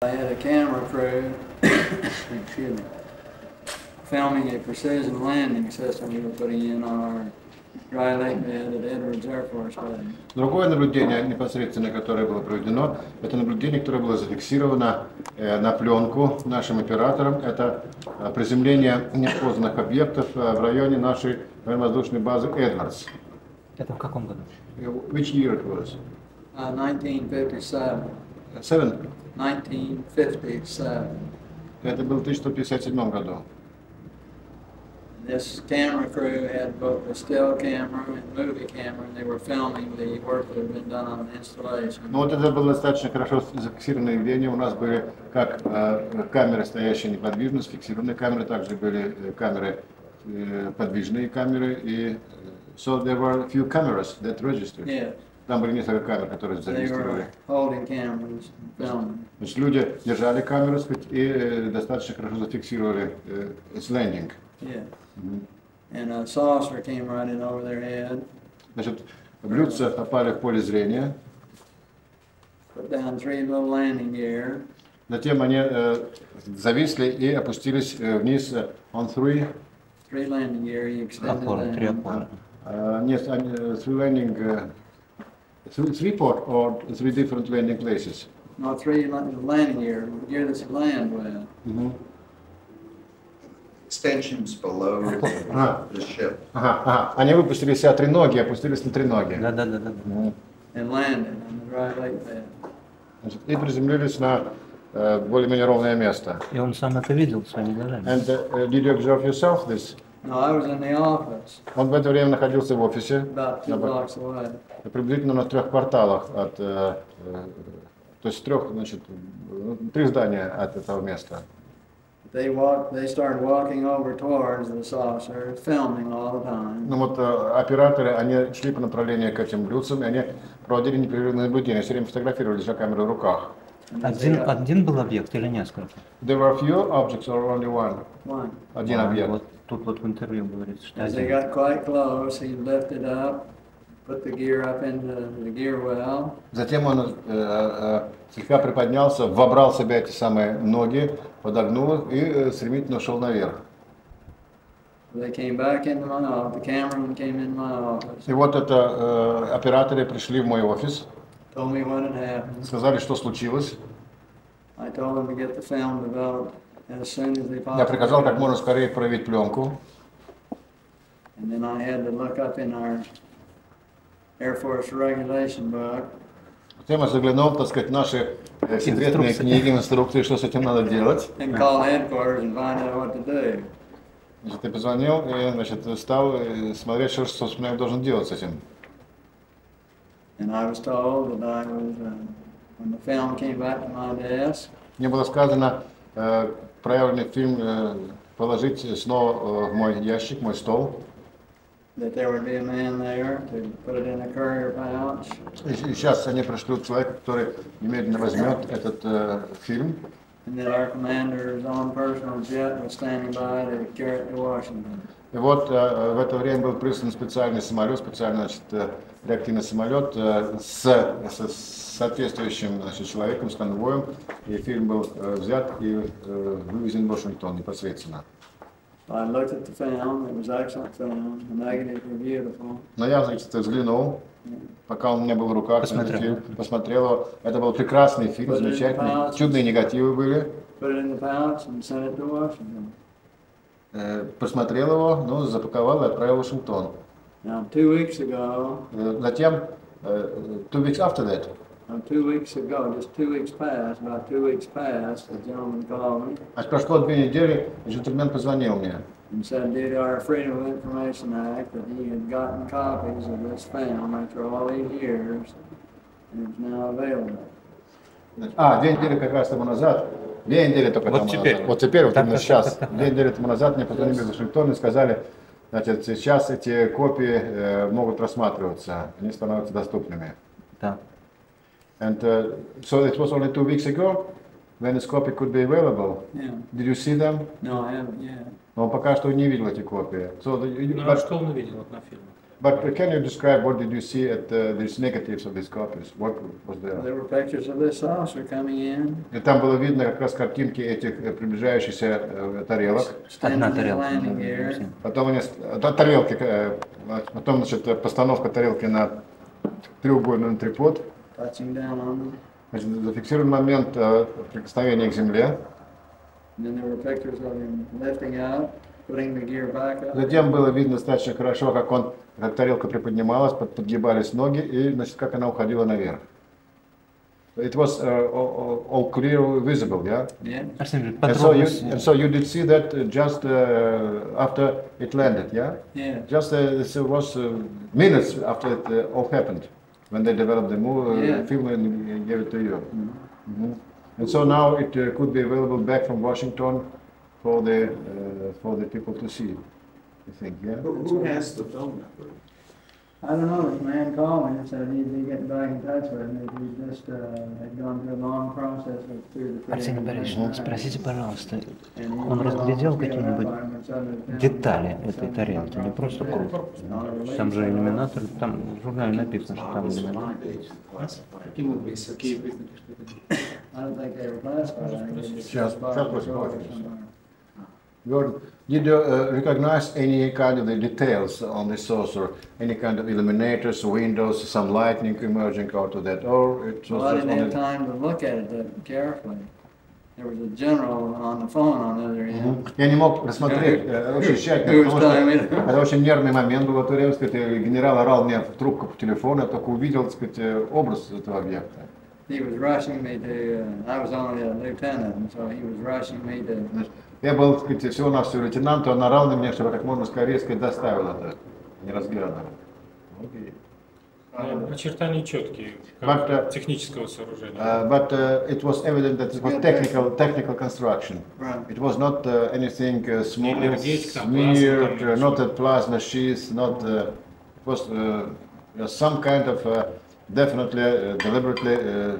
I had a camera crew excuse me, filming a precision landing system we were putting in on our dry lake bed at Edwards Air Force Base. Другое наблюдение, непосредственно которое было проведено, это наблюдение, которое было зафиксировано на пленку нашим оператором. Это приземление неопознанных объектов в районе нашей военно-воздушной базы Эдвардс. Это в каком году? Which year it was? 1957. 1957. Это было в 1957 году. This camera crew had both a still camera and movie camera, and they were filming the work that had been done on the installation. Ну вот это было достаточно хорошо зафиксированное явление. У нас были как камеры, стоящие неподвижно, сфиксированные камеры, также были камеры, подвижные камеры, и so there were a few cameras that registered. Yeah. Там были несколько камер, которые зарегистрировали. Значит, люди держали камеру, и достаточно хорошо зафиксировали its landing. Yeah. And a saucer came right in over their head. Значит, блюдца попали в поле зрения. Put down 3 little landing gear. Затем они зависли и опустились вниз on 3 landing gear. You extended опоры, 3 опоры. Нет, 3 landing. 3 port or 3 different landing places? No, 3 landing gear that's land with. Extensions below the ship. Они выпустили себя треноги, опустились на треноги. Да. And landed on the dry lake bed. Значит, и приземлились на более-менее ровное место. И он сам это видел своими глазами. And did you observe yourself this? No, I was in the office. Он в это время находился в офисе. About 2 blocks away. Приблизительно на 3 кварталах от, то есть 3, значит, 3 здания от этого места. They started walking over towards the saucer, filming all the time. Ну вот операторы, они шли по направлению к этим блюдцам, и они проводили непрерывное наблюдение, все время фотографировали, держа камеру в руках. Один был объект или несколько? There were a few objects or only one? One. Один объект. Вот тут вот в интервью говорится, что As they один. got quite close, he lifted up, put the gear up into the gear well. Затем он слегка приподнялся, вобрал в себя эти самые ноги, подогнул их и стремительно ушел наверх. They came back into my office. The cameraman came in my office. И вот это операторы пришли в мой офис, Told me what had happened. сказали, что случилось. I told them to get the film developed as soon as they possibly. Я приказал как можно скорее проявить пленку. And then I had to look up in our Air Force regulation book. Затем я заглянул, так сказать, в наши секретные книги, инструкции, что с этим надо делать. And call headquarters and find out what to do. Значит, я позвонил и, значит, стал смотреть, что, собственно, я должен делать с этим. And I was told that I was, when the film came back to my desk. Мне было сказано проявленный фильм положить снова в мой ящик, мой стол. That there would be a man there to put it in a courier pouch. И сейчас они пришлют человека, который немедленно возьмет этот фильм. And that our commander's own personal jet was standing by to carry it to Washington. И вот в это время был прислан специальный самолет, специальный, значит, реактивный самолет с соответствующим, значит, человеком, с конвоем. И фильм был взят и вывезен в Вашингтон непосредственно. I looked at the film. It was excellent film. The negatives were beautiful. Но я, значит, взглянул, пока он у меня был в руках, посмотрел его. Это был прекрасный фильм, замечательный. Чудные негативы были. Put it in the pouch and sent it to Washington. Посмотрел его, ну, запаковал и отправил в Вашингтон. Now, 2 weeks ago. Затем, 2 weeks after that. 2 weeks ago, just 2 weeks passed. About 2 weeks passed, the gentleman called me. А прошло 2 недели, и джентльмен позвонил мне. And said, due to our Freedom of Information Act, that he had gotten copies of this film after all these years, and it's now available. 2 недели как раз тому назад, 2 недели только тому назад. Вот теперь, вот именно сейчас, 2 недели тому назад мне позвонили в Вашингтон и сказали, значит, сейчас эти копии могут рассматриваться, они становятся доступными. Да. And so it was only 2 weeks ago when this copy could be available. Yeah. Did you see them? No, I haven't yet. Но он пока что не видел эти копии. So А что он увидел вот на фильме? But can you describe what did you see at these negatives of these copies? What was there? There were pictures of this saucer coming in, И там было видно как раз картинки этих приближающихся тарелок. Одна standing in тарелка. landing gear. Потом они, тарелки, потом, значит, постановка тарелки на треугольный трипод. Touching down on them. Значит, зафиксирован момент прикосновения к земле. And then there were pictures of him lifting out, putting the gear back up. Затем было видно достаточно хорошо, как тарелка приподнималась, подгибались ноги, и, значит, как она уходила наверх. It was all clear, visible, yeah? Yeah. Арсений, And so you did see that just after it landed, yeah? Yeah. Just it was minutes after it all happened, when they developed the Yeah. film and gave it to you. Mhm. And so now it could be available back from Washington for the people to see, I think, yeah? Who has the phone number? I don't know, this man called me and said he'd be getting back in touch with me. He just had gone through a long process through the Арсений Борисович, спросите, пожалуйста, And he он did all разглядел the какие-нибудь environments under the детали этой тарелки, не просто корпус? Там же иллюминатор, там в журнале написано, что там иллюминатор. Каким образом? Какие признаки, что это? I don't think they were classified. I think it's Сейчас, just by сейчас the просто drawer посмотрим. somewhere. Gordon, did you recognize any kind of the details on the saucer? Any kind of illuminators, windows, some lightning emerging out of that, or it Well, was I just didn't have only... time to look at it that carefully. There was a general on the phone on the other end. Я не мог рассмотреть очень тщательно, потому что это очень нервный момент был в это время, так сказать, генерал орал мне в трубку по телефону, я только увидел, так сказать, образ этого объекта. He was rushing me to, I was only a lieutenant, and so he was rushing me to, Значит, я был, так сказать, всего-навсего лейтенант, он орал на меня, чтобы как можно скорее, сказать, доставил это, не разглядывал. Окей. Очертания четкие, But, как технического сооружения. But it was evident that it was technical construction. right. It was not anything smooth, Энергетика, smeared, плазма, там, not a plasma sheath, not. It was some kind of definitely, deliberately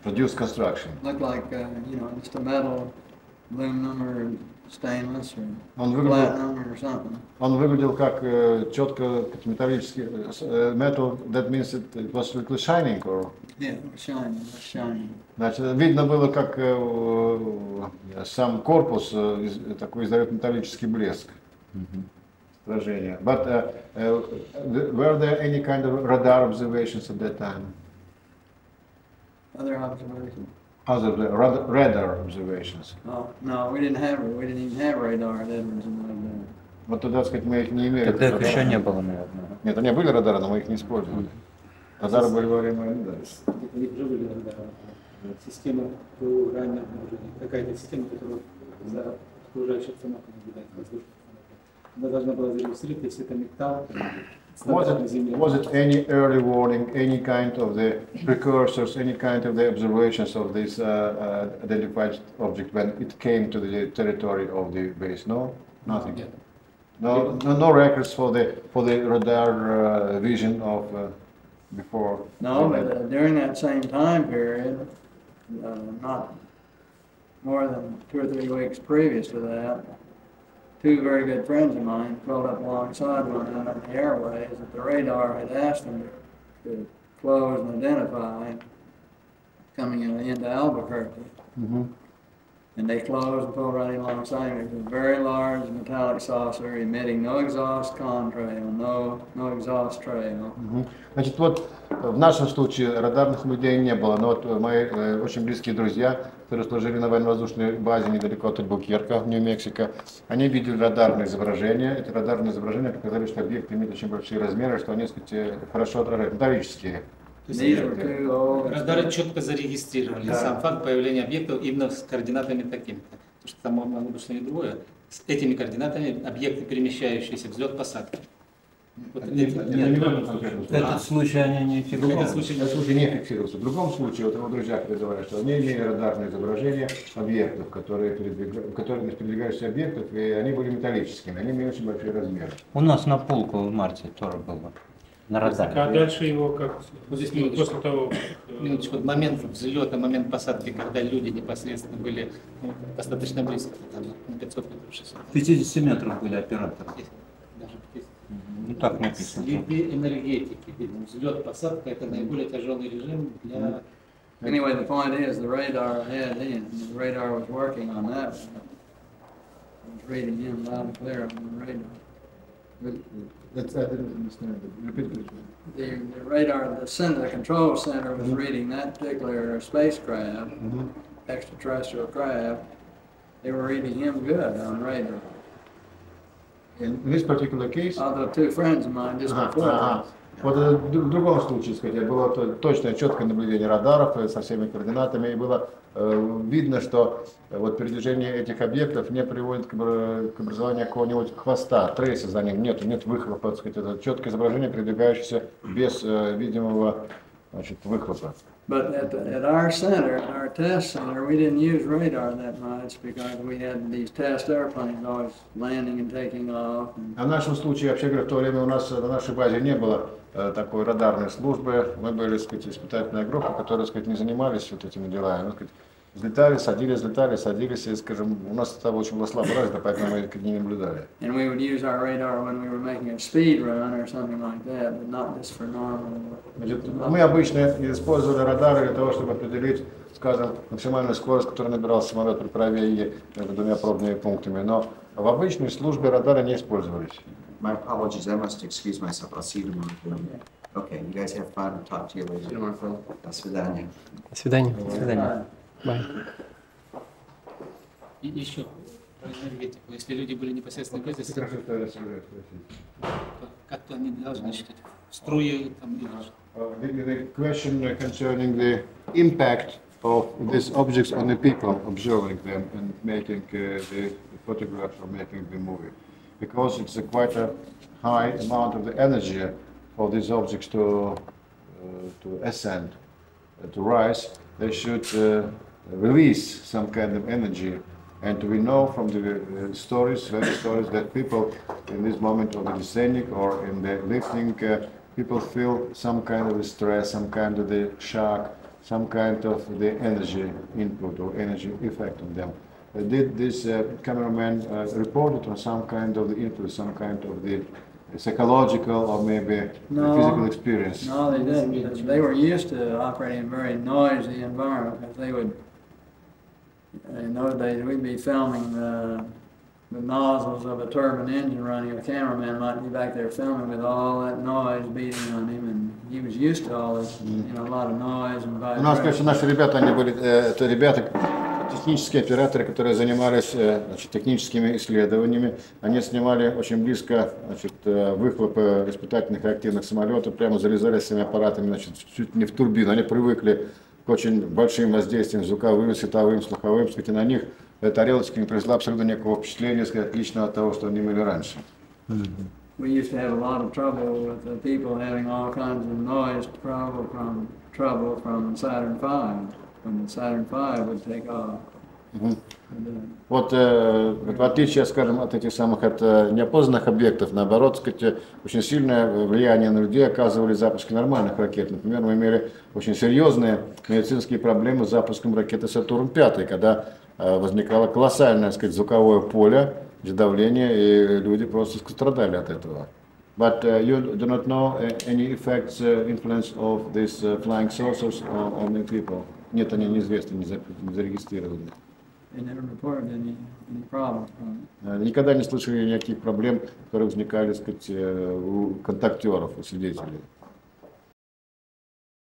produced construction. Looked like, just a metal, aluminum or stainless or Он выглядел, platinum or something. он выглядел как четко металлический metal. That means it was really shining, or Yeah, it was shining. значит, видно было, как сам корпус такой издает металлический блеск. Сражение. But were there any kind of radar observations at that time? Other observations? Other than radar observations. Oh, no, we didn't even have radar at Edwards and like Вот тогда, так сказать, мы их не имели. Тогда их Радары. еще не было, наверное. Нет, у меня были радары, но мы их не использовали. Радары были во время войны, да. У них уже были система раннего обнаружения, какая-то система, которая за окружающей обстановкой наблюдает, воздушной обстановкой. Она должна была зарегистрировать, если это металл, стандартной земли. Was it any early warning, any kind of the precursors, any kind of the observations of this identified object when it came to the territory of the base? No, nothing. Нет. No records for the radar vision of before. No, but during that same time period, not more than 2 or 3 weeks previous to that, 2 very good friends of mine pulled up alongside one out on the airways that the radar had asked them to close and identify coming into Albuquerque. Mm-hmm. And they closed and pulled right alongside me. It was a very large metallic saucer emitting no exhaust contrail, no exhaust trail. Значит, вот в нашем случае радарных наблюдений не было, но вот мои очень близкие друзья, которые служили на военно-воздушной базе недалеко от Альбукерка, в Нью-Мексико, они видели радарные изображения. Эти радарные изображения показали, что объект имеет очень большие размеры, что они, так сказать, хорошо отражают, металлические. These were 2 old. Радары четко зарегистрировали сам факт появления объектов именно с координатами такими-то. Потому что там могло быть что-нибудь другое. С этими координатами объекты, перемещающиеся, взлет-посадка. Вот Этот случай они не фиксировали. Этот случай не фиксировался. В другом случае, вот его друзья передавали, что они имели радарные изображения объектов, которые передвигающихся объектов, и они были металлическими, они имели очень большие размеры. У нас на Пулку в марте тоже было. На А радаре. дальше его как? Вот здесь После того, Минуточку, момент взлета, момент посадки, когда люди непосредственно были достаточно близко, там, 500 метров, 600. 50 метров были операторы. Даже 50. Ну так написано. Следы энергетики. Видимо, взлет, посадка — это наиболее тяжелый режим для... Anyway, the point is, the radar had in, the radar was working on that one. It was reading him loud and clear on the radar. I didn't understand. Repeat it. The radar, the control center was reading that particular spacecraft, extraterrestrial craft. They were reading him good on radar. In this particular case, Although two friends of mine just before. Вот в другом случае, сказать, было точное, четкое наблюдение радаров со всеми координатами, и было видно, что вот передвижение этих объектов не приводит к образованию какого-нибудь хвоста, трейса за ним, нет выхлопа, так сказать, это четкое изображение, передвигающееся без видимого, значит, выхлопа. But at our center, our test center, we didn't use radar that much because we had these test airplanes always landing and taking off. А в нашем случае, вообще говоря, в то время у нас на нашей базе не было такой радарной службы. Мы были, так сказать, испытательная группа, которая, так сказать, не занимались вот этими делами. Ну, сказать, взлетали, садились, и, скажем, у нас это очень была слабая развита, поэтому мы их не наблюдали. And we would use our radar when we were making a speed run or something like that, but not just for normal. Значит, мы обычно использовали радары для того, чтобы определить, скажем, максимальную скорость, которую набирал самолет при правее между двумя пробными пунктами, но в обычной службе радары не использовались. My apologies, I must excuse myself. I'll see you tomorrow. Okay, you guys have fun. Talk to you later. До свидания. До свидания. До свидания. Bye. И еще про энергетику. Если люди были непосредственно близости, то как-то они должны считать струи там или что. The question concerning the impact of these objects on the people observing them and making the photographs or making the movie, because it's quite a high amount of the energy for these objects to ascend, to rise. They should release some kind of energy, and we know from the stories that people in this moment of the descending or in the lifting, people feel some kind of stress, some kind of the shock, some kind of the energy input or energy effect on them. Did this cameraman report it on some kind of the influence, some kind of the psychological or maybe the physical experience? No, they didn't. They were used to operating in a very noisy environment. Because they would, in those days, we'd be filming the nozzles of a turbine engine running. The cameraman might be back there filming with all that noise beating on him, and he was used to all this, you know, a lot of noise and У нас, конечно, vibration. наши ребята, они были, это ребята, технические операторы, которые занимались, значит, техническими исследованиями. Они снимали очень близко, значит, выхлопы испытательных реактивных самолетов, прямо залезали с этими аппаратами, значит, чуть не в турбину. Они привыкли к очень большим воздействиям звуковым, световым, слуховым, сказать, и на них тарелочка не произвела абсолютно никакого впечатления, сказать, отличного от того, что они имели раньше. We used to have a lot of trouble with the people having all kinds of noise trouble from Saturn V, when the Saturn V would take off. Вот в отличие, скажем, от этих самых от неопознанных объектов, наоборот, сказать, очень сильное влияние на людей оказывали запуски нормальных ракет. Например, мы имели очень серьезные медицинские проблемы с запуском ракеты Сатурн-5, когда возникало колоссальное, сказать, звуковое поле, давление, и люди просто страдали от этого. But you do not know any effects, influence of these flying saucers on the people? Нет, они неизвестны, не зарегистрированы. They never reported any problems from it. Никогда не слышали никаких проблем, которые возникали, так сказать, у контактеров, у свидетелей.